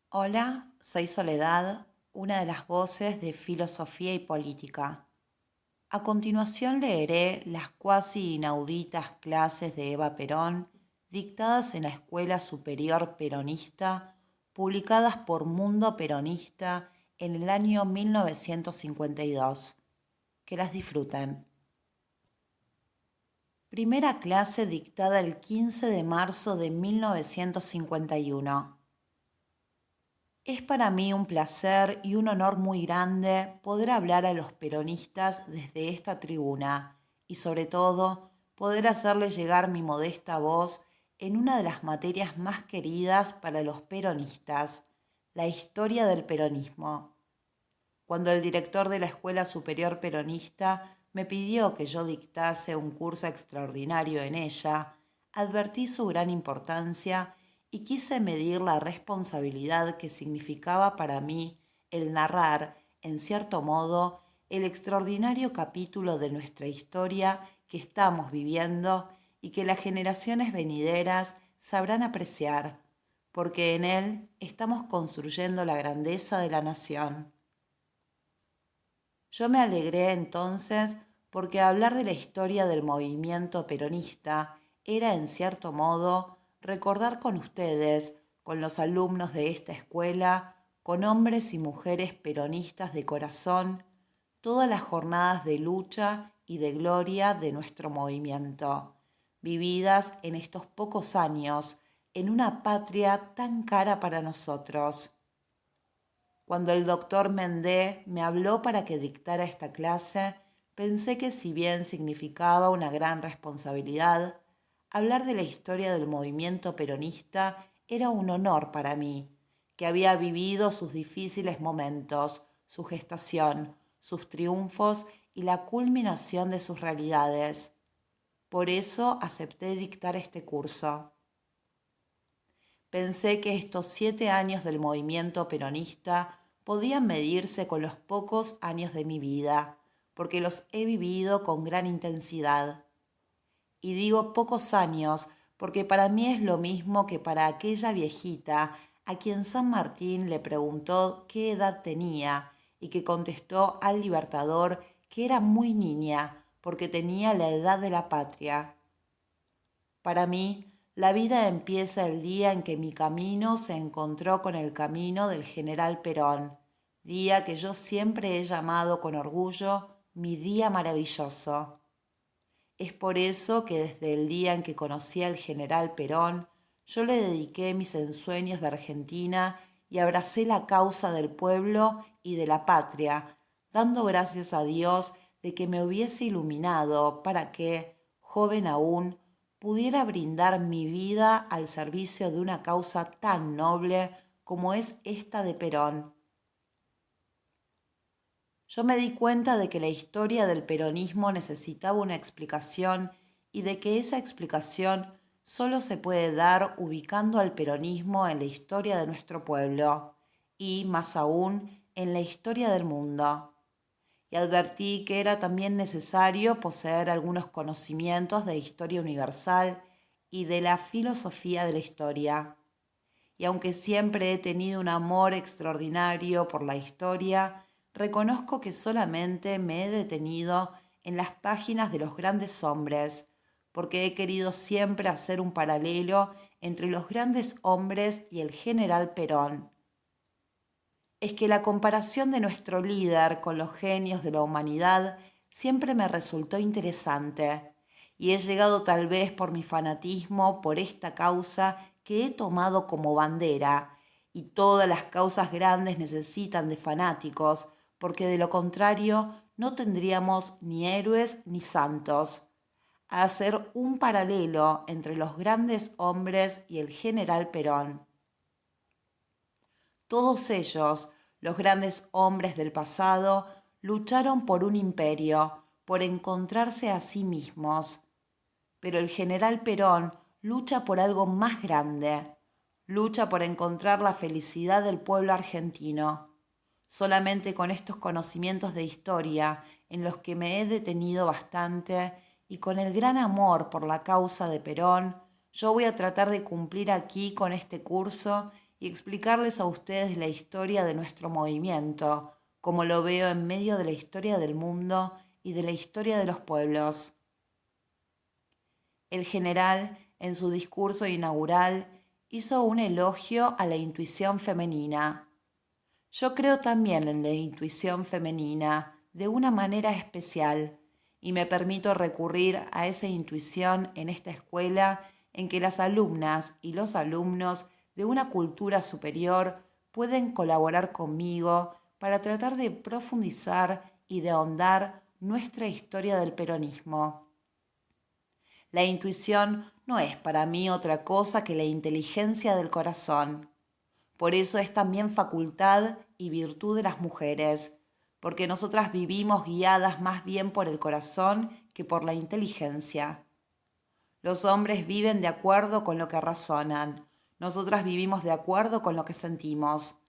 Hola, soy Soledad, una de las voces de Filosofía y Política. A continuación leeré las cuasi inauditas clases de Eva Perón dictadas en la Escuela Superior Peronista, publicadas por Mundo Peronista en el año 1952. Que las disfruten. Primera clase dictada el 15 de marzo de 1951. Es para mí un placer y un honor muy grande poder hablar a los peronistas desde esta tribuna y sobre todo poder hacerles llegar mi modesta voz en una de las materias más queridas para los peronistas, la historia del peronismo. Cuando el director de la Escuela Superior Peronista me pidió que yo dictase un curso extraordinario en ella, advertí su gran importancia y quise medir la responsabilidad que significaba para mí el narrar, en cierto modo, el extraordinario capítulo de nuestra historia que estamos viviendo y que las generaciones venideras sabrán apreciar, porque en él estamos construyendo la grandeza de la nación. Yo me alegré entonces porque hablar de la historia del movimiento peronista era, en cierto modo, recordar con ustedes, con los alumnos de esta escuela, con hombres y mujeres peronistas de corazón, todas las jornadas de lucha y de gloria de nuestro movimiento, vividas en estos pocos años en una patria tan cara para nosotros. Cuando el doctor Mendé me habló para que dictara esta clase, pensé que si bien significaba una gran responsabilidad, hablar de la historia del movimiento peronista era un honor para mí, que había vivido sus difíciles momentos, su gestación, sus triunfos y la culminación de sus realidades. Por eso acepté dictar este curso. Pensé que estos 7 años del movimiento peronista podían medirse con los pocos años de mi vida, porque los he vivido con gran intensidad. Y digo pocos años porque para mí es lo mismo que para aquella viejita a quien San Martín le preguntó qué edad tenía y que contestó al Libertador que era muy niña porque tenía la edad de la patria. Para mí, la vida empieza el día en que mi camino se encontró con el camino del general Perón, día que yo siempre he llamado con orgullo mi día maravilloso. Es por eso que desde el día en que conocí al general Perón, yo le dediqué mis ensueños de Argentina y abracé la causa del pueblo y de la patria, dando gracias a Dios de que me hubiese iluminado para que, joven aún, pudiera brindar mi vida al servicio de una causa tan noble como es esta de Perón. Yo me di cuenta de que la historia del peronismo necesitaba una explicación y de que esa explicación solo se puede dar ubicando al peronismo en la historia de nuestro pueblo y, más aún, en la historia del mundo. Y advertí que era también necesario poseer algunos conocimientos de historia universal y de la filosofía de la historia. Y aunque siempre he tenido un amor extraordinario por la historia, reconozco que solamente me he detenido en las páginas de los grandes hombres, porque he querido siempre hacer un paralelo entre los grandes hombres y el general Perón. Es que la comparación de nuestro líder con los genios de la humanidad siempre me resultó interesante, y he llegado tal vez por mi fanatismo por esta causa que he tomado como bandera, y todas las causas grandes necesitan de fanáticos, porque de lo contrario no tendríamos ni héroes ni santos. A hacer un paralelo entre los grandes hombres y el general Perón. Todos ellos, los grandes hombres del pasado, lucharon por un imperio, por encontrarse a sí mismos. Pero el general Perón lucha por algo más grande. Lucha por encontrar la felicidad del pueblo argentino. Solamente con estos conocimientos de historia, en los que me he detenido bastante, y con el gran amor por la causa de Perón, yo voy a tratar de cumplir aquí con este curso y explicarles a ustedes la historia de nuestro movimiento, como lo veo en medio de la historia del mundo y de la historia de los pueblos. El general, en su discurso inaugural, hizo un elogio a la intuición femenina. Yo creo también en la intuición femenina de una manera especial y me permito recurrir a esa intuición en esta escuela en que las alumnas y los alumnos de una cultura superior pueden colaborar conmigo para tratar de profundizar y de ahondar nuestra historia del peronismo. La intuición no es para mí otra cosa que la inteligencia del corazón. Por eso es también facultad y virtud de las mujeres, porque nosotras vivimos guiadas más bien por el corazón que por la inteligencia. Los hombres viven de acuerdo con lo que razonan, nosotras vivimos de acuerdo con lo que sentimos.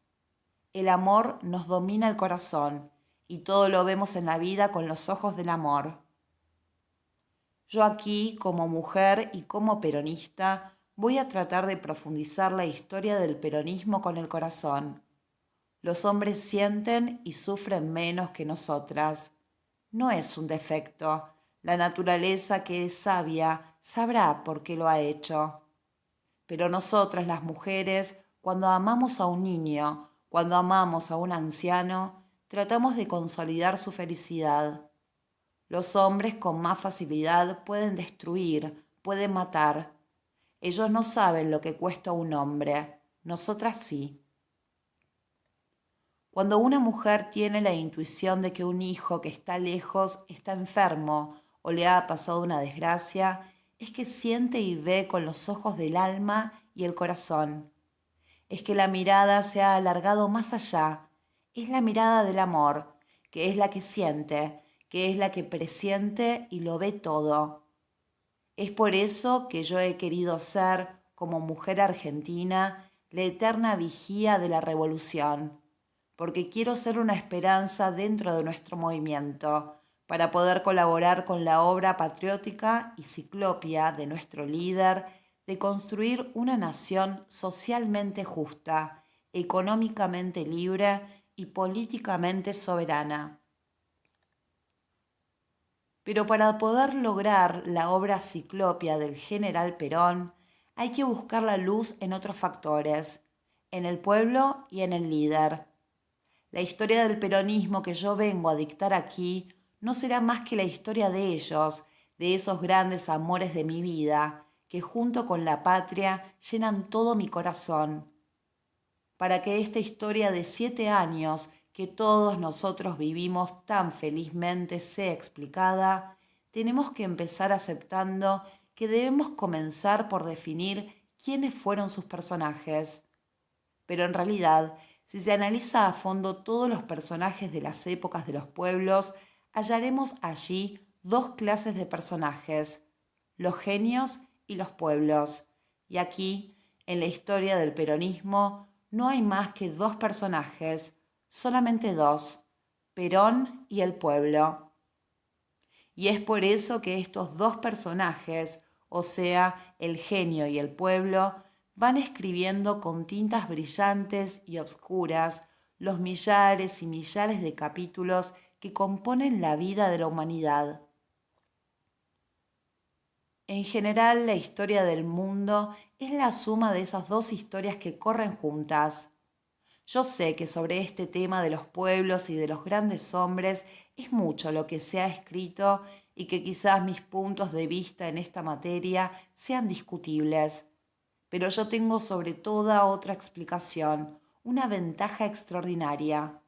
El amor nos domina el corazón y todo lo vemos en la vida con los ojos del amor. Yo aquí, como mujer y como peronista, voy a tratar de profundizar la historia del peronismo con el corazón. Los hombres sienten y sufren menos que nosotras. No es un defecto. La naturaleza, que es sabia, sabrá por qué lo ha hecho. Pero nosotras, las mujeres, cuando amamos a un niño, cuando amamos a un anciano, tratamos de consolidar su felicidad. Los hombres con más facilidad pueden destruir, pueden matar. Ellos no saben lo que cuesta un hombre, nosotras sí. Cuando una mujer tiene la intuición de que un hijo que está lejos está enfermo o le ha pasado una desgracia, es que siente y ve con los ojos del alma y el corazón. Es que la mirada se ha alargado más allá. Es la mirada del amor, que es la que siente, que es la que presiente y lo ve todo. Es por eso que yo he querido ser, como mujer argentina, la eterna vigía de la revolución, porque quiero ser una esperanza dentro de nuestro movimiento, para poder colaborar con la obra patriótica y ciclopia de nuestro líder de construir una nación socialmente justa, económicamente libre y políticamente soberana. Pero para poder lograr la obra ciclopia del general Perón, hay que buscar la luz en otros factores, en el pueblo y en el líder. La historia del peronismo que yo vengo a dictar aquí no será más que la historia de ellos, de esos grandes amores de mi vida, que junto con la patria llenan todo mi corazón. Para que esta historia de 7 años que todos nosotros vivimos tan felizmente sea explicada, tenemos que empezar aceptando que debemos comenzar por definir quiénes fueron sus personajes. Pero en realidad, si se analiza a fondo todos los personajes de las épocas de los pueblos, hallaremos allí dos clases de personajes, los genios y los pueblos. Y aquí, en la historia del peronismo, no hay más que dos personajes, solamente dos, Perón y el pueblo. Y es por eso que estos dos personajes, o sea, el genio y el pueblo, van escribiendo con tintas brillantes y obscuras los millares y millares de capítulos que componen la vida de la humanidad. En general, la historia del mundo es la suma de esas dos historias que corren juntas. Yo sé que sobre este tema de los pueblos y de los grandes hombres es mucho lo que se ha escrito y que quizás mis puntos de vista en esta materia sean discutibles. Pero yo tengo sobre toda otra explicación, una ventaja extraordinaria.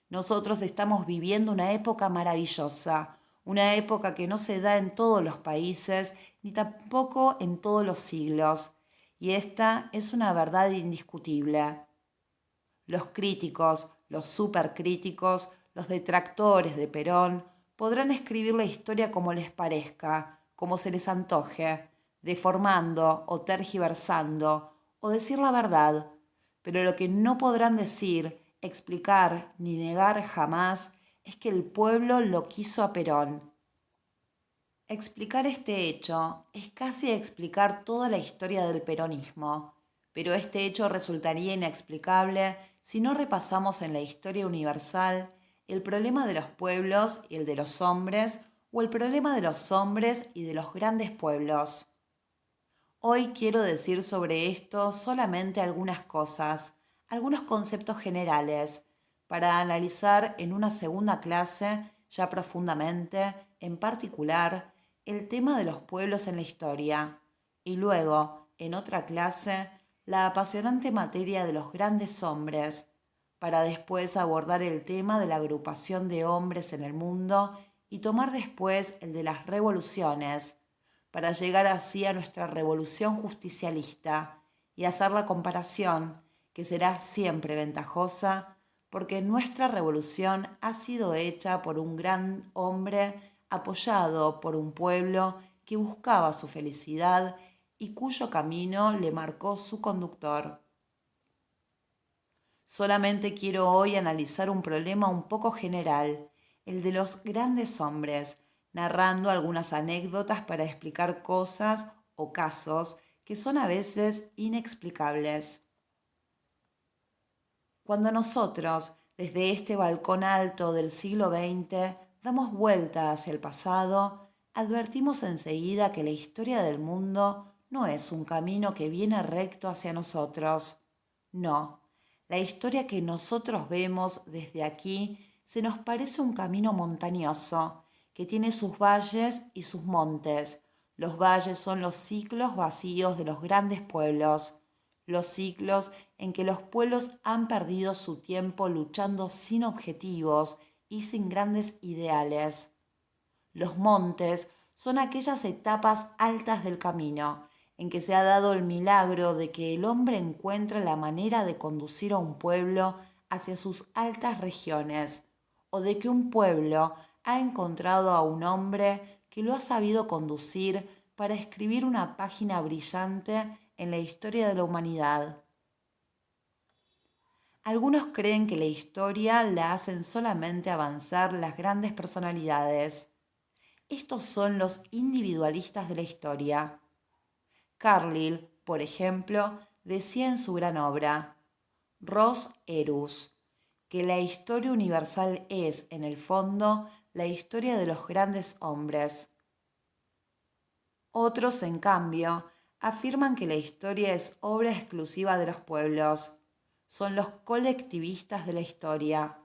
Nosotros estamos viviendo una época maravillosa, una época que no se da en todos los países ni tampoco en todos los siglos, y esta es una verdad indiscutible. Los críticos, los supercríticos, los detractores de Perón podrán escribir la historia como les parezca, como se les antoje, deformando o tergiversando, o decir la verdad, pero lo que no podrán decir, explicar ni negar jamás es que el pueblo lo quiso a Perón. Explicar este hecho es casi explicar toda la historia del peronismo, pero este hecho resultaría inexplicable si no repasamos en la historia universal el problema de los pueblos y el de los hombres, o el problema de los hombres y de los grandes pueblos. Hoy quiero decir sobre esto solamente algunas cosas, algunos conceptos generales, para analizar en una segunda clase, ya profundamente, en particular, el tema de los pueblos en la historia, y luego, en otra clase, la apasionante materia de los grandes hombres, para después abordar el tema de la agrupación de hombres en el mundo y tomar después el de las revoluciones, para llegar así a nuestra revolución justicialista y hacer la comparación, que será siempre ventajosa, porque nuestra revolución ha sido hecha por un gran hombre apoyado por un pueblo que buscaba su felicidad y cuyo camino le marcó su conductor. Solamente quiero hoy analizar un problema un poco general, el de los grandes hombres, narrando algunas anécdotas para explicar cosas o casos que son a veces inexplicables. Cuando nosotros, desde este balcón alto del siglo XX, damos vuelta hacia el pasado, advertimos enseguida que la historia del mundo no es un camino que viene recto hacia nosotros. No, la historia que nosotros vemos desde aquí se nos parece un camino montañoso, que tiene sus valles y sus montes. Los valles son los ciclos vacíos de los grandes pueblos, los ciclos en que los pueblos han perdido su tiempo luchando sin objetivos y sin grandes ideales. Los montes son aquellas etapas altas del camino, en que se ha dado el milagro de que el hombre encuentra la manera de conducir a un pueblo hacia sus altas regiones, o de que un pueblo ha encontrado a un hombre que lo ha sabido conducir para escribir una página brillante en la historia de la humanidad. Algunos creen que la historia la hacen solamente avanzar las grandes personalidades. Estos son los individualistas de la historia. Carlyle, por ejemplo, decía en su gran obra, Ros Erus, que la historia universal es, en el fondo, la historia de los grandes hombres. Otros, en cambio, afirman que la historia es obra exclusiva de los pueblos. Son los colectivistas de la historia.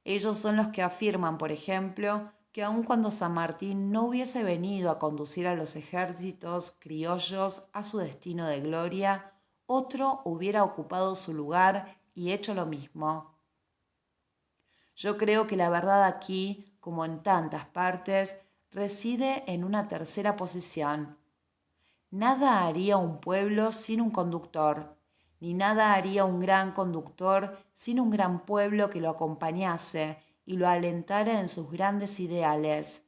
Ellos son los que afirman, por ejemplo, que aun cuando San Martín no hubiese venido a conducir a los ejércitos criollos a su destino de gloria, otro hubiera ocupado su lugar y hecho lo mismo. Yo creo que la verdad aquí, como en tantas partes, reside en una tercera posición. Nada haría un pueblo sin un conductor, ni nada haría un gran conductor sin un gran pueblo que lo acompañase y lo alentara en sus grandes ideales.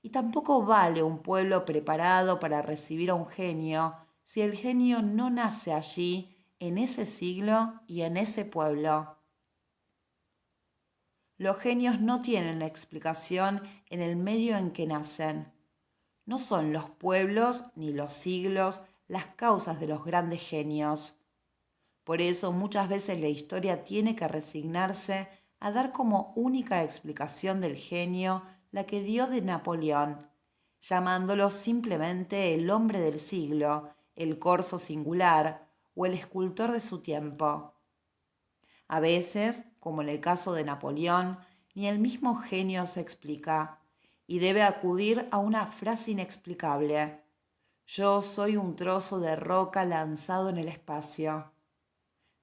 Y tampoco vale un pueblo preparado para recibir a un genio si el genio no nace allí, en ese siglo y en ese pueblo. Los genios no tienen la explicación en el medio en que nacen. No son los pueblos ni los siglos las causas de los grandes genios. Por eso muchas veces la historia tiene que resignarse a dar como única explicación del genio la que dio de Napoleón, llamándolo simplemente el hombre del siglo, el corso singular o el escultor de su tiempo. A veces, como en el caso de Napoleón, ni el mismo genio se explica y debe acudir a una frase inexplicable. Yo soy un trozo de roca lanzado en el espacio.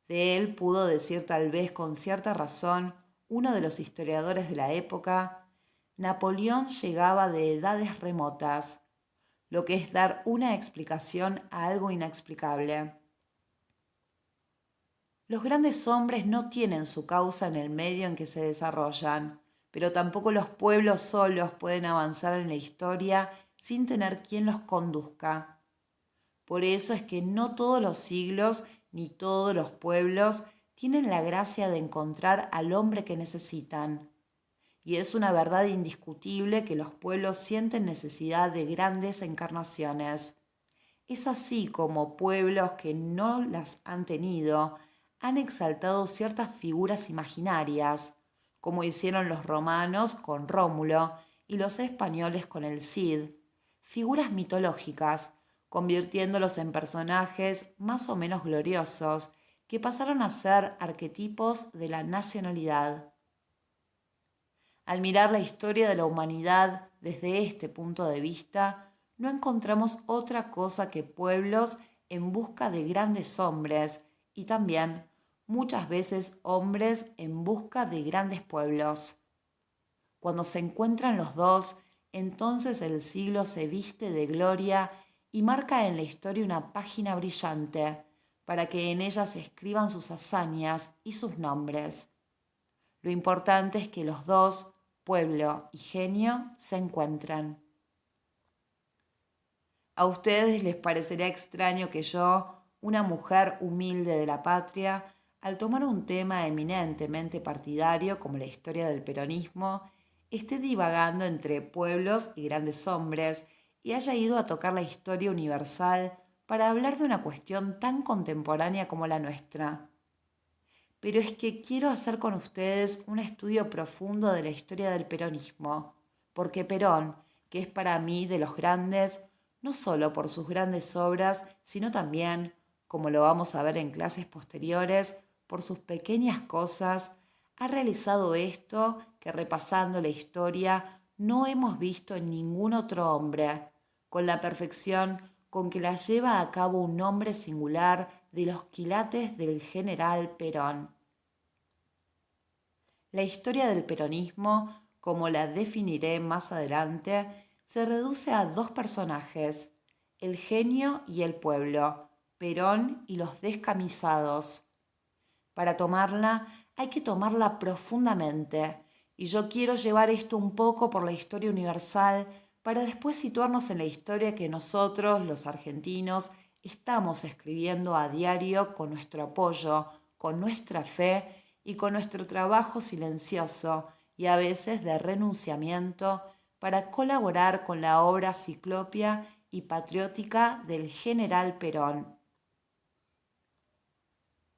De él pudo decir tal vez con cierta razón uno de los historiadores de la época, Napoleón llegaba de edades remotas, lo que es dar una explicación a algo inexplicable. Los grandes hombres no tienen su causa en el medio en que se desarrollan, pero tampoco los pueblos solos pueden avanzar en la historia sin tener quien los conduzca. Por eso es que no todos los siglos ni todos los pueblos tienen la gracia de encontrar al hombre que necesitan. Y es una verdad indiscutible que los pueblos sienten necesidad de grandes encarnaciones. Es así como pueblos que no las han tenido han exaltado ciertas figuras imaginarias, como hicieron los romanos con Rómulo y los españoles con el Cid, figuras mitológicas, convirtiéndolos en personajes más o menos gloriosos que pasaron a ser arquetipos de la nacionalidad. Al mirar la historia de la humanidad desde este punto de vista, no encontramos otra cosa que pueblos en busca de grandes hombres y también muchas veces hombres en busca de grandes pueblos. Cuando se encuentran los dos, entonces el siglo se viste de gloria y marca en la historia una página brillante, para que en ella se escriban sus hazañas y sus nombres. Lo importante es que los dos, pueblo y genio, se encuentran. A ustedes les parecerá extraño que yo, una mujer humilde de la patria, al tomar un tema eminentemente partidario como la historia del peronismo, esté divagando entre pueblos y grandes hombres y haya ido a tocar la historia universal para hablar de una cuestión tan contemporánea como la nuestra. Pero es que quiero hacer con ustedes un estudio profundo de la historia del peronismo, porque Perón, que es para mí de los grandes, no solo por sus grandes obras, sino también, como lo vamos a ver en clases posteriores, por sus pequeñas cosas, ha realizado esto que repasando la historia no hemos visto en ningún otro hombre, con la perfección con que la lleva a cabo un hombre singular de los quilates del general Perón. La historia del peronismo, como la definiré más adelante, se reduce a dos personajes, el genio y el pueblo, Perón y los descamisados. Para tomarla hay que tomarla profundamente, y yo quiero llevar esto un poco por la historia universal para después situarnos en la historia que nosotros, los argentinos, estamos escribiendo a diario con nuestro apoyo, con nuestra fe y con nuestro trabajo silencioso y a veces de renunciamiento para colaborar con la obra ciclopia y patriótica del general Perón.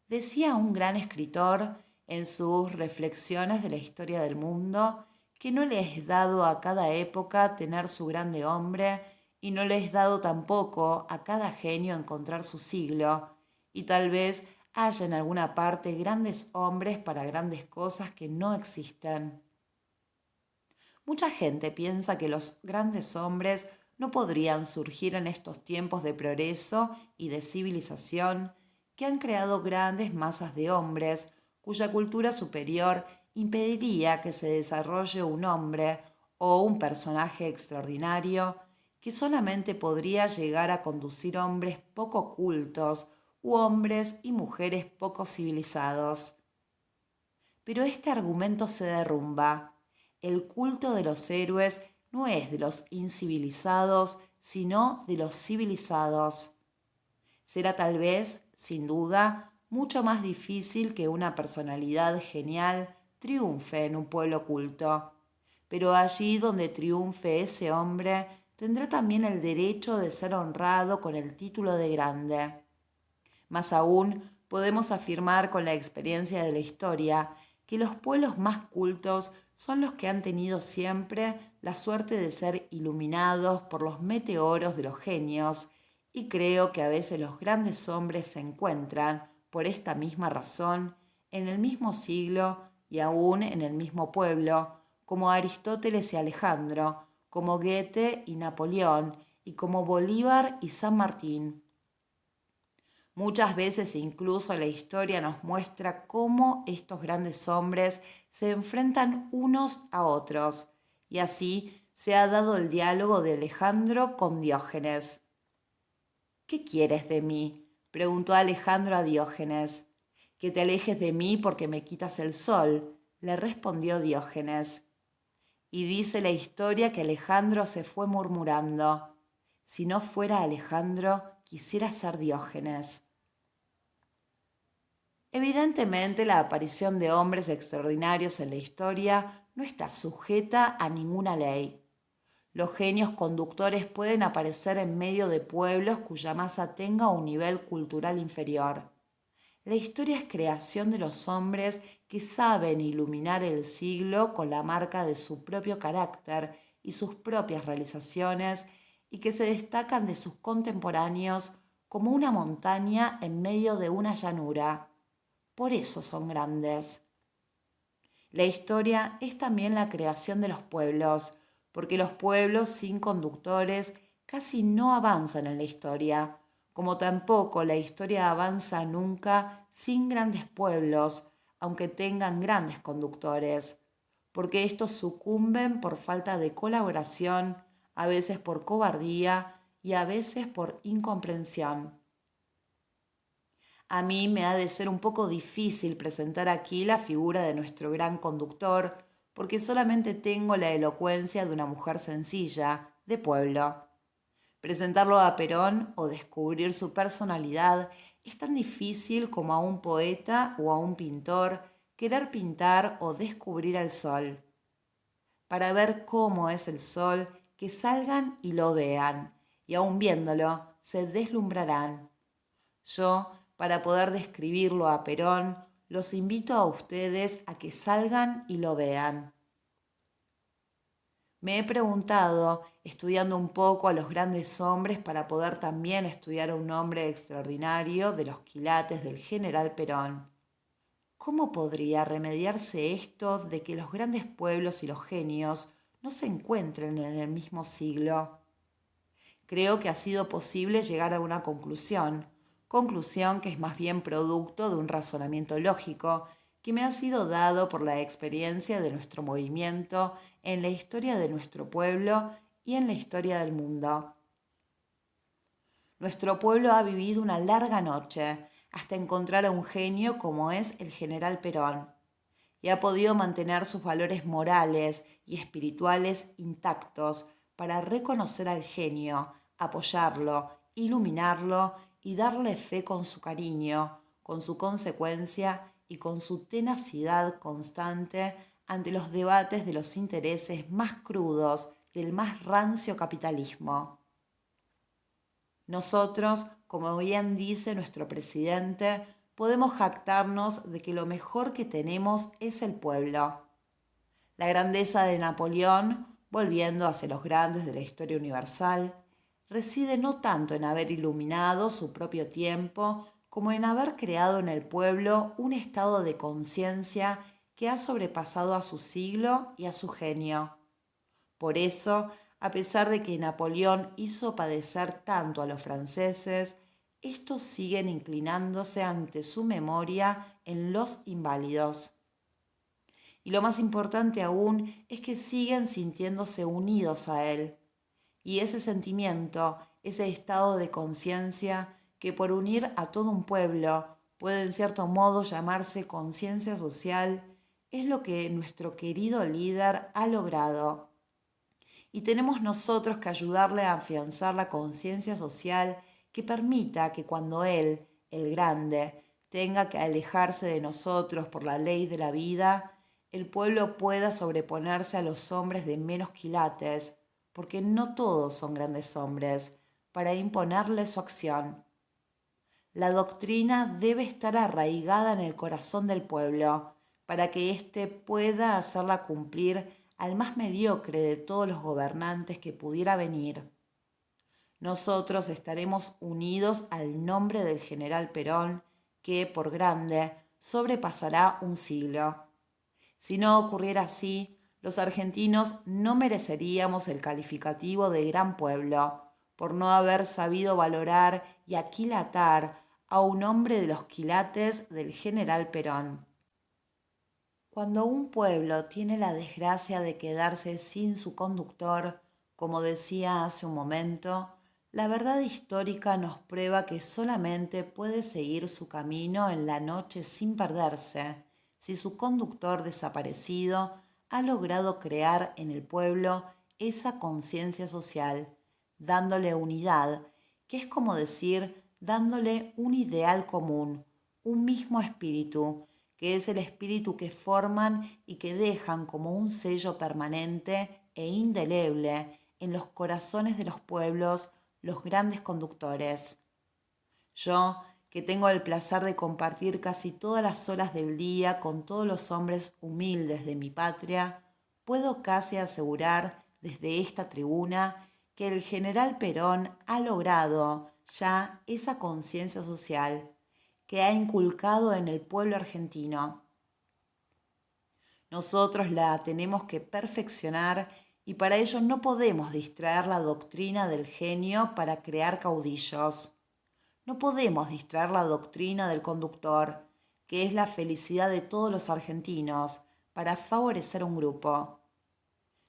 Decía un gran escritor en sus reflexiones de la historia del mundo que no le es dado a cada época tener su grande hombre y no le es dado tampoco a cada genio encontrar su siglo, y tal vez haya en alguna parte grandes hombres para grandes cosas que no existen. Mucha gente piensa que los grandes hombres no podrían surgir en estos tiempos de progreso y de civilización que han creado grandes masas de hombres cuya cultura superior impediría que se desarrolle un hombre o un personaje extraordinario que solamente podría llegar a conducir hombres poco cultos u hombres y mujeres poco civilizados. Pero este argumento se derrumba. El culto de los héroes no es de los incivilizados, sino de los civilizados. Será tal vez, sin duda, mucho más difícil que una personalidad genial triunfe en un pueblo culto. Pero allí donde triunfe ese hombre, tendrá también el derecho de ser honrado con el título de grande. Más aún, podemos afirmar con la experiencia de la historia que los pueblos más cultos son los que han tenido siempre la suerte de ser iluminados por los meteoros de los genios, y creo que a veces los grandes hombres se encuentran, por esta misma razón, en el mismo siglo y aún en el mismo pueblo, como Aristóteles y Alejandro, como Goethe y Napoleón, y como Bolívar y San Martín. Muchas veces incluso la historia nos muestra cómo estos grandes hombres se enfrentan unos a otros, y así se ha dado el diálogo de Alejandro con Diógenes. ¿Qué quieres de mí?, preguntó Alejandro a Diógenes. Que te alejes de mí porque me quitas el sol, le respondió Diógenes. Y dice la historia que Alejandro se fue murmurando: si no fuera Alejandro, quisiera ser Diógenes. Evidentemente, la aparición de hombres extraordinarios en la historia no está sujeta a ninguna ley. Los genios conductores pueden aparecer en medio de pueblos cuya masa tenga un nivel cultural inferior. La historia es creación de los hombres que saben iluminar el siglo con la marca de su propio carácter y sus propias realizaciones y que se destacan de sus contemporáneos como una montaña en medio de una llanura. Por eso son grandes. La historia es también la creación de los pueblos, porque los pueblos sin conductores casi no avanzan en la historia, como tampoco la historia avanza nunca sin grandes pueblos, aunque tengan grandes conductores, porque estos sucumben por falta de colaboración, a veces por cobardía y a veces por incomprensión. A mí me ha de ser un poco difícil presentar aquí la figura de nuestro gran conductor, porque solamente tengo la elocuencia de una mujer sencilla, de pueblo. Presentarlo a Perón o descubrir su personalidad es tan difícil como a un poeta o a un pintor querer pintar o descubrir al sol. Para ver cómo es el sol, que salgan y lo vean, y aun viéndolo, se deslumbrarán. Yo, para poder describirlo a Perón, los invito a ustedes a que salgan y lo vean. Me he preguntado, estudiando un poco a los grandes hombres para poder también estudiar a un hombre extraordinario de los quilates del general Perón, ¿cómo podría remediarse esto de que los grandes pueblos y los genios no se encuentren en el mismo siglo? Creo que ha sido posible llegar a una conclusión que es más bien producto de un razonamiento lógico que me ha sido dado por la experiencia de nuestro movimiento en la historia de nuestro pueblo y en la historia del mundo. Nuestro pueblo ha vivido una larga noche hasta encontrar a un genio como es el general Perón y ha podido mantener sus valores morales y espirituales intactos para reconocer al genio, apoyarlo, iluminarlo y darle fe con su cariño, con su consecuencia y con su tenacidad constante ante los debates de los intereses más crudos del más rancio capitalismo. Nosotros, como bien dice nuestro presidente, podemos jactarnos de que lo mejor que tenemos es el pueblo. La grandeza de Napoleón, volviendo hacia los grandes de la historia universal, reside no tanto en haber iluminado su propio tiempo, como en haber creado en el pueblo un estado de conciencia que ha sobrepasado a su siglo y a su genio. Por eso, a pesar de que Napoleón hizo padecer tanto a los franceses, estos siguen inclinándose ante su memoria en los inválidos. Y lo más importante aún es que siguen sintiéndose unidos a él. Y ese sentimiento, ese estado de conciencia que por unir a todo un pueblo puede en cierto modo llamarse conciencia social, es lo que nuestro querido líder ha logrado. Y tenemos nosotros que ayudarle a afianzar la conciencia social que permita que cuando él, el grande, tenga que alejarse de nosotros por la ley de la vida, el pueblo pueda sobreponerse a los hombres de menos quilates, porque no todos son grandes hombres, para imponerle su acción. La doctrina debe estar arraigada en el corazón del pueblo, para que éste pueda hacerla cumplir al más mediocre de todos los gobernantes que pudiera venir. Nosotros estaremos unidos al nombre del general Perón, que, por grande, sobrepasará un siglo. Si no ocurriera así, los argentinos no mereceríamos el calificativo de gran pueblo, por no haber sabido valorar y aquilatar a un hombre de los quilates del general Perón. Cuando un pueblo tiene la desgracia de quedarse sin su conductor, como decía hace un momento, la verdad histórica nos prueba que solamente puede seguir su camino en la noche sin perderse, si su conductor desaparecido ha logrado crear en el pueblo esa conciencia social, dándole unidad, que es como decir, dándole un ideal común, un mismo espíritu, que es el espíritu que forman y que dejan como un sello permanente e indeleble en los corazones de los pueblos los grandes conductores. Yo, que tengo el placer de compartir casi todas las horas del día con todos los hombres humildes de mi patria, puedo casi asegurar desde esta tribuna que el general Perón ha logrado ya esa conciencia social que ha inculcado en el pueblo argentino. Nosotros la tenemos que perfeccionar y para ello no podemos distraer la doctrina del genio para crear caudillos. No podemos distraer la doctrina del conductor, que es la felicidad de todos los argentinos, para favorecer un grupo.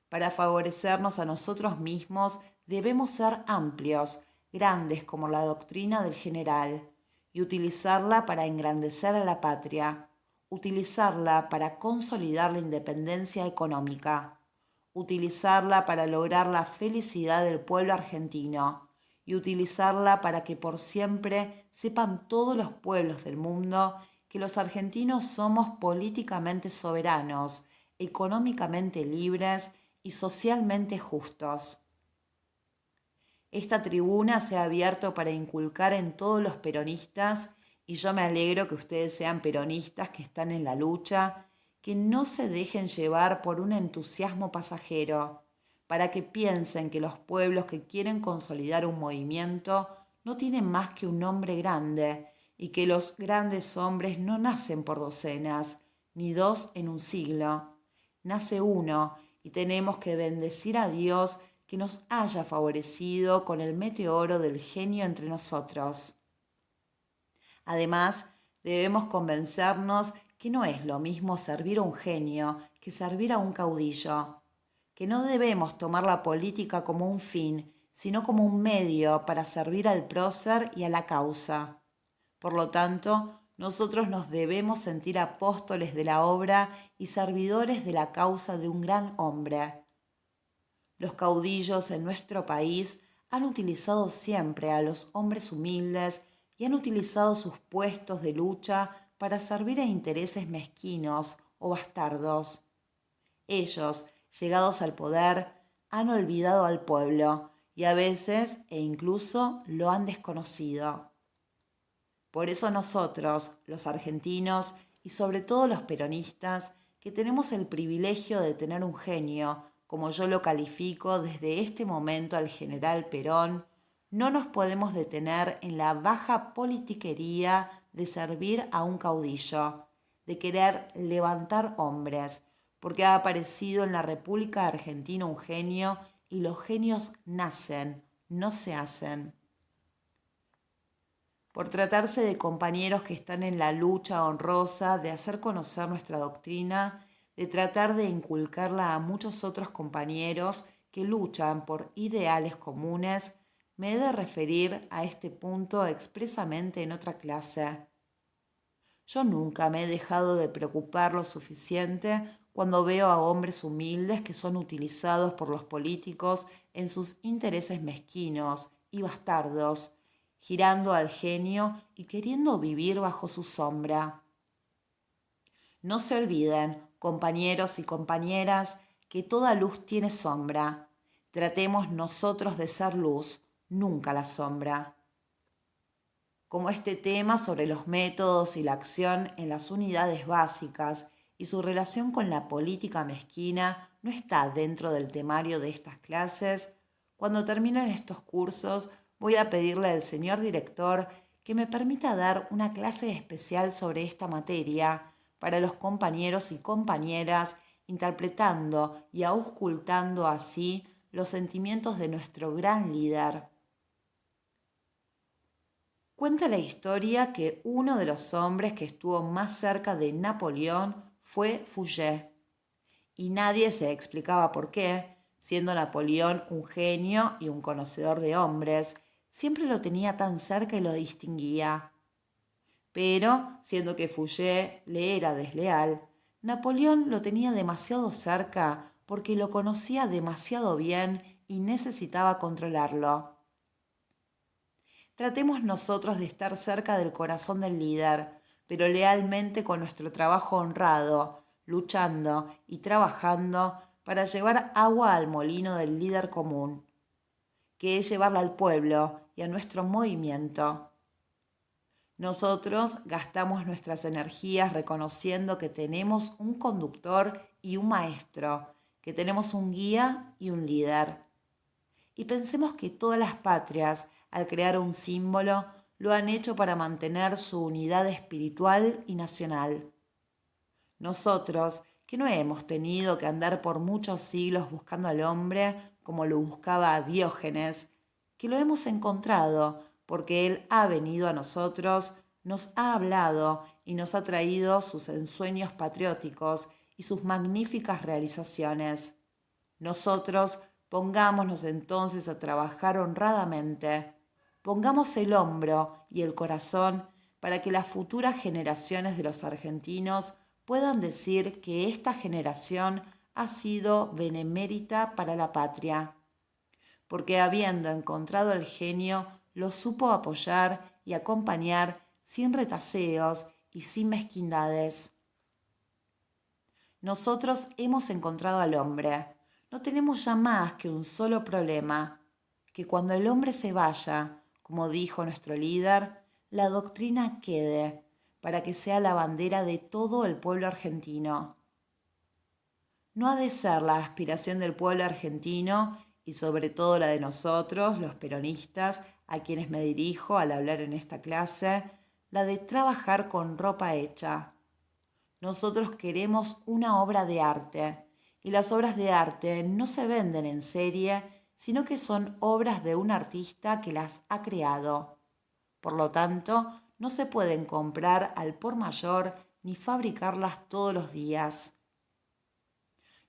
Para favorecernos a nosotros mismos debemos ser amplios, grandes como la doctrina del general, y utilizarla para engrandecer a la patria, utilizarla para consolidar la independencia económica, utilizarla para lograr la felicidad del pueblo argentino y utilizarla para que por siempre sepan todos los pueblos del mundo que los argentinos somos políticamente soberanos, económicamente libres y socialmente justos. Esta tribuna se ha abierto para inculcar en todos los peronistas, y yo me alegro que ustedes sean peronistas que están en la lucha, que no se dejen llevar por un entusiasmo pasajero, para que piensen que los pueblos que quieren consolidar un movimiento no tienen más que un hombre grande, y que los grandes hombres no nacen por docenas, ni dos en un siglo. Nace uno, y tenemos que bendecir a Dios que nos haya favorecido con el meteoro del genio entre nosotros. Además, debemos convencernos que no es lo mismo servir a un genio que servir a un caudillo, que no debemos tomar la política como un fin, sino como un medio para servir al prócer y a la causa. Por lo tanto, nosotros nos debemos sentir apóstoles de la obra y servidores de la causa de un gran hombre. Los caudillos en nuestro país han utilizado siempre a los hombres humildes y han utilizado sus puestos de lucha para servir a intereses mezquinos o bastardos. Ellos, llegados al poder, han olvidado al pueblo y a veces e incluso lo han desconocido. Por eso nosotros, los argentinos y sobre todo los peronistas, que tenemos el privilegio de tener un genio, como yo lo califico desde este momento al general Perón, no nos podemos detener en la baja politiquería de servir a un caudillo, de querer levantar hombres, porque ha aparecido en la República Argentina un genio y los genios nacen, no se hacen. Por tratarse de compañeros que están en la lucha honrosa de hacer conocer nuestra doctrina, de tratar de inculcarla a muchos otros compañeros que luchan por ideales comunes, me he de referir a este punto expresamente en otra clase. Yo nunca me he dejado de preocupar lo suficiente cuando veo a hombres humildes que son utilizados por los políticos en sus intereses mezquinos y bastardos, girando al genio y queriendo vivir bajo su sombra. No se olviden, compañeros y compañeras, que toda luz tiene sombra. Tratemos nosotros de ser luz, nunca la sombra. Como este tema sobre los métodos y la acción en las unidades básicas y su relación con la política mezquina no está dentro del temario de estas clases, cuando terminen estos cursos voy a pedirle al señor director que me permita dar una clase especial sobre esta materia para los compañeros y compañeras, interpretando y auscultando así los sentimientos de nuestro gran líder. Cuenta la historia que uno de los hombres que estuvo más cerca de Napoleón fue Fouché, y nadie se explicaba por qué, siendo Napoleón un genio y un conocedor de hombres, siempre lo tenía tan cerca y lo distinguía. Pero, siendo que Fouché le era desleal, Napoleón lo tenía demasiado cerca porque lo conocía demasiado bien y necesitaba controlarlo. Tratemos nosotros de estar cerca del corazón del líder, pero lealmente con nuestro trabajo honrado, luchando y trabajando para llevar agua al molino del líder común, que es llevarla al pueblo y a nuestro movimiento. Nosotros gastamos nuestras energías reconociendo que tenemos un conductor y un maestro, que tenemos un guía y un líder. Y pensemos que todas las patrias, al crear un símbolo, lo han hecho para mantener su unidad espiritual y nacional. Nosotros, que no hemos tenido que andar por muchos siglos buscando al hombre como lo buscaba Diógenes, que lo hemos encontrado porque él ha venido a nosotros, nos ha hablado y nos ha traído sus ensueños patrióticos y sus magníficas realizaciones. Nosotros pongámonos entonces a trabajar honradamente, pongamos el hombro y el corazón para que las futuras generaciones de los argentinos puedan decir que esta generación ha sido benemérita para la patria, porque habiendo encontrado el genio, lo supo apoyar y acompañar sin retaseos y sin mezquindades. Nosotros hemos encontrado al hombre. No tenemos ya más que un solo problema, que cuando el hombre se vaya, como dijo nuestro líder, la doctrina quede, para que sea la bandera de todo el pueblo argentino. No ha de ser la aspiración del pueblo argentino, y sobre todo la de nosotros, los peronistas, a quienes me dirijo al hablar en esta clase, la de trabajar con ropa hecha. Nosotros queremos una obra de arte, y las obras de arte no se venden en serie, sino que son obras de un artista que las ha creado. Por lo tanto, no se pueden comprar al por mayor ni fabricarlas todos los días.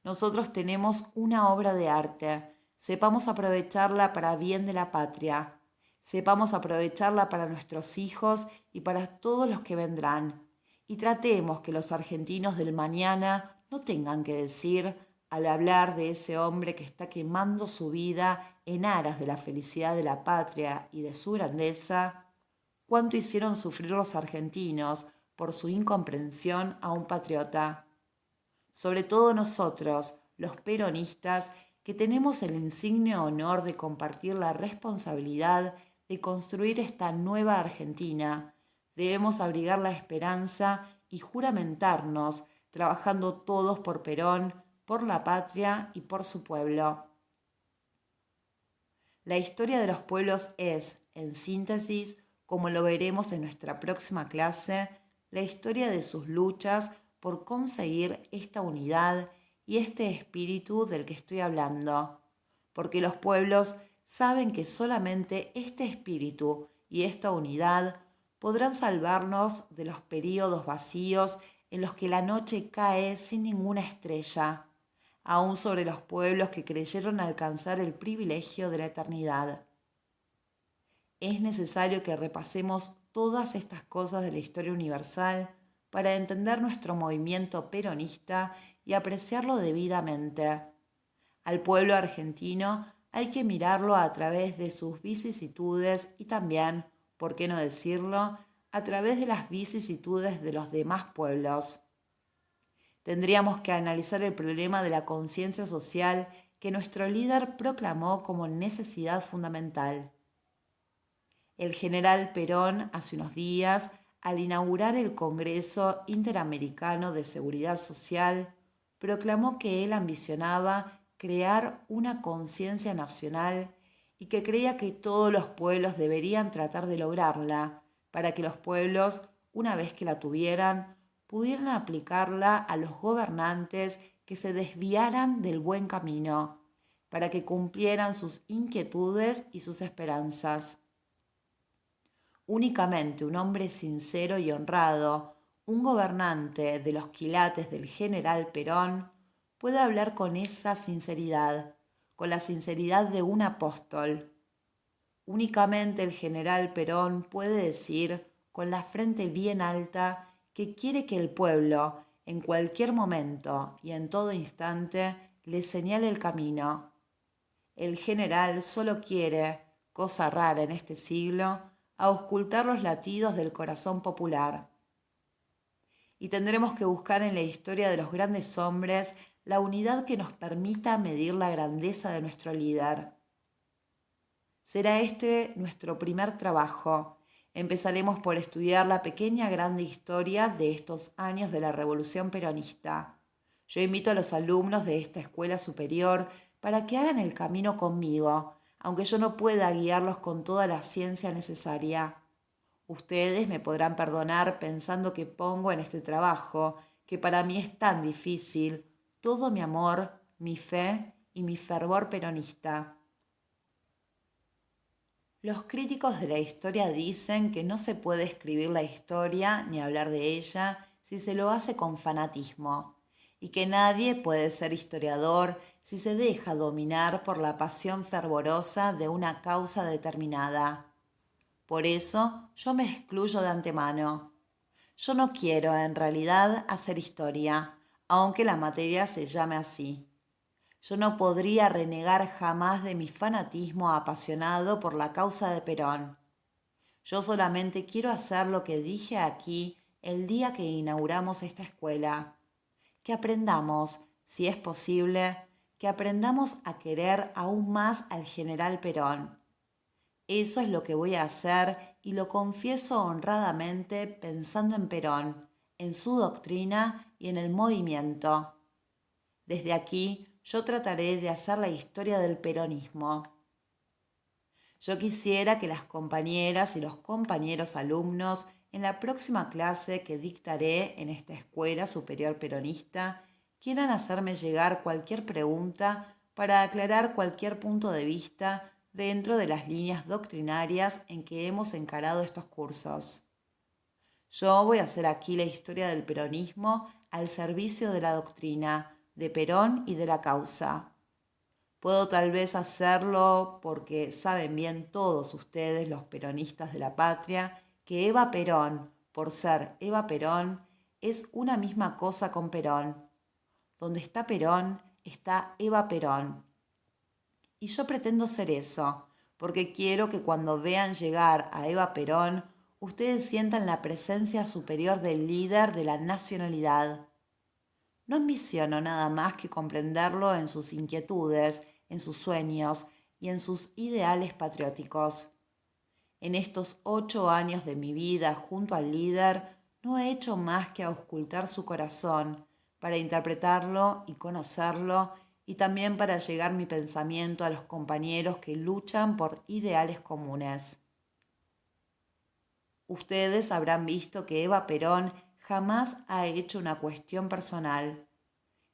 Nosotros tenemos una obra de arte, sepamos aprovecharla para bien de la patria, sepamos aprovecharla para nuestros hijos y para todos los que vendrán, y tratemos que los argentinos del mañana no tengan que decir, al hablar de ese hombre que está quemando su vida en aras de la felicidad de la patria y de su grandeza, cuánto hicieron sufrir los argentinos por su incomprensión a un patriota. Sobre todo nosotros, los peronistas, que tenemos el insigne honor de compartir la responsabilidad de construir esta nueva Argentina, debemos abrigar la esperanza y juramentarnos, trabajando todos por Perón, por la patria y por su pueblo. La historia de los pueblos es, en síntesis, como lo veremos en nuestra próxima clase, la historia de sus luchas por conseguir esta unidad y este espíritu del que estoy hablando, porque los pueblos saben que solamente este espíritu y esta unidad podrán salvarnos de los períodos vacíos en los que la noche cae sin ninguna estrella, aún sobre los pueblos que creyeron alcanzar el privilegio de la eternidad. Es necesario que repasemos todas estas cosas de la historia universal para entender nuestro movimiento peronista y apreciarlo debidamente. Al pueblo argentino hay que mirarlo a través de sus vicisitudes y también, por qué no decirlo, a través de las vicisitudes de los demás pueblos. Tendríamos que analizar el problema de la conciencia social que nuestro líder proclamó como necesidad fundamental. El general Perón, hace unos días, al inaugurar el Congreso Interamericano de Seguridad Social, proclamó que él ambicionaba crear una conciencia nacional y que creía que todos los pueblos deberían tratar de lograrla para que los pueblos, una vez que la tuvieran, pudieran aplicarla a los gobernantes que se desviaran del buen camino, para que cumplieran sus inquietudes y sus esperanzas. Únicamente un hombre sincero y honrado, un gobernante de los quilates del general Perón, puede hablar con esa sinceridad, con la sinceridad de un apóstol. Únicamente el general Perón puede decir, con la frente bien alta, que quiere que el pueblo, en cualquier momento y en todo instante, le señale el camino. El general solo quiere, cosa rara en este siglo, auscultar los latidos del corazón popular. Y tendremos que buscar en la historia de los grandes hombres la unidad que nos permita medir la grandeza de nuestro líder. Será este nuestro primer trabajo. Empezaremos por estudiar la pequeña grande historia de estos años de la Revolución Peronista. Yo invito a los alumnos de esta escuela superior para que hagan el camino conmigo, aunque yo no pueda guiarlos con toda la ciencia necesaria. Ustedes me podrán perdonar pensando que pongo en este trabajo, que para mí es tan difícil, todo mi amor, mi fe y mi fervor peronista. Los críticos de la historia dicen que no se puede escribir la historia ni hablar de ella si se lo hace con fanatismo, y que nadie puede ser historiador si se deja dominar por la pasión fervorosa de una causa determinada. Por eso yo me excluyo de antemano. Yo no quiero en realidad hacer historia, aunque la materia se llame así. Yo no podría renegar jamás de mi fanatismo apasionado por la causa de Perón. Yo solamente quiero hacer lo que dije aquí el día que inauguramos esta escuela. Que aprendamos, si es posible, que aprendamos a querer aún más al general Perón. Eso es lo que voy a hacer y lo confieso honradamente pensando en Perón, en su doctrina y en el movimiento. Desde aquí yo trataré de hacer la historia del peronismo. Yo quisiera que las compañeras y los compañeros alumnos en la próxima clase que dictaré en esta escuela superior peronista quieran hacerme llegar cualquier pregunta para aclarar cualquier punto de vista dentro de las líneas doctrinarias en que hemos encarado estos cursos. Yo voy a hacer aquí la historia del peronismo al servicio de la doctrina, de Perón y de la causa. Puedo tal vez hacerlo porque saben bien todos ustedes, los peronistas de la patria, que Eva Perón, por ser Eva Perón, es una misma cosa con Perón. Donde está Perón, está Eva Perón. Y yo pretendo ser eso, porque quiero que cuando vean llegar a Eva Perón, ustedes sientan la presencia superior del líder de la nacionalidad. No ambiciono nada más que comprenderlo en sus inquietudes, en sus sueños y en sus ideales patrióticos. En estos 8 años de mi vida junto al líder, no he hecho más que auscultar su corazón, para interpretarlo y conocerlo, y también para llegar mi pensamiento a los compañeros que luchan por ideales comunes. Ustedes habrán visto que Eva Perón jamás ha hecho una cuestión personal.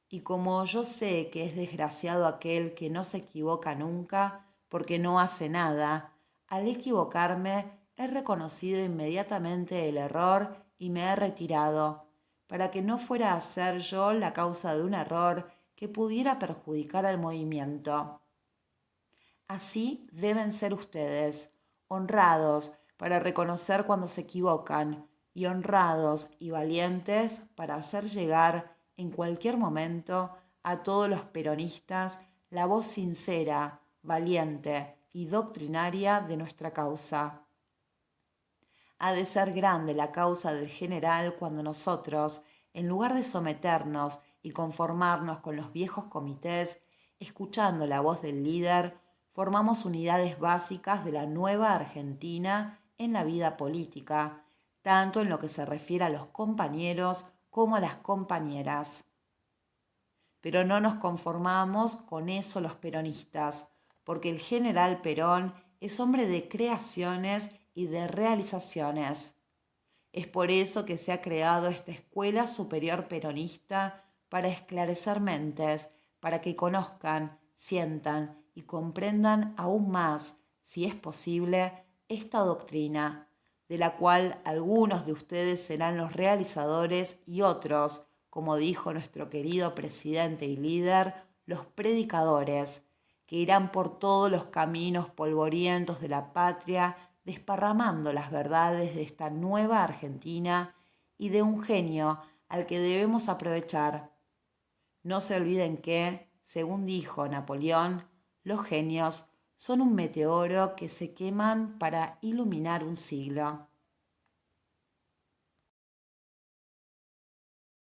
Y como yo sé que es desgraciado aquel que no se equivoca nunca porque no hace nada, al equivocarme he reconocido inmediatamente el error y me he retirado, para que no fuera a ser yo la causa de un error que pudiera perjudicar al movimiento. Así deben ser ustedes, honrados para reconocer cuando se equivocan y honrados y valientes para hacer llegar en cualquier momento a todos los peronistas la voz sincera, valiente y doctrinaria de nuestra causa. Ha de ser grande la causa del general cuando nosotros, en lugar de someternos y conformarnos con los viejos comités, escuchando la voz del líder, formamos unidades básicas de la nueva Argentina en la vida política, tanto en lo que se refiere a los compañeros como a las compañeras. Pero no nos conformamos con eso los peronistas, porque el general Perón es hombre de creaciones y de realizaciones. Es por eso que se ha creado esta Escuela Superior Peronista para esclarecer mentes, para que conozcan, sientan y comprendan aún más, si es posible, esta doctrina, de la cual algunos de ustedes serán los realizadores y otros, como dijo nuestro querido presidente y líder, los predicadores, que irán por todos los caminos polvorientos de la patria, desparramando las verdades de esta nueva Argentina y de un genio al que debemos aprovechar. No se olviden que, según dijo Napoleón, los genios son un meteoro que se queman para iluminar un siglo.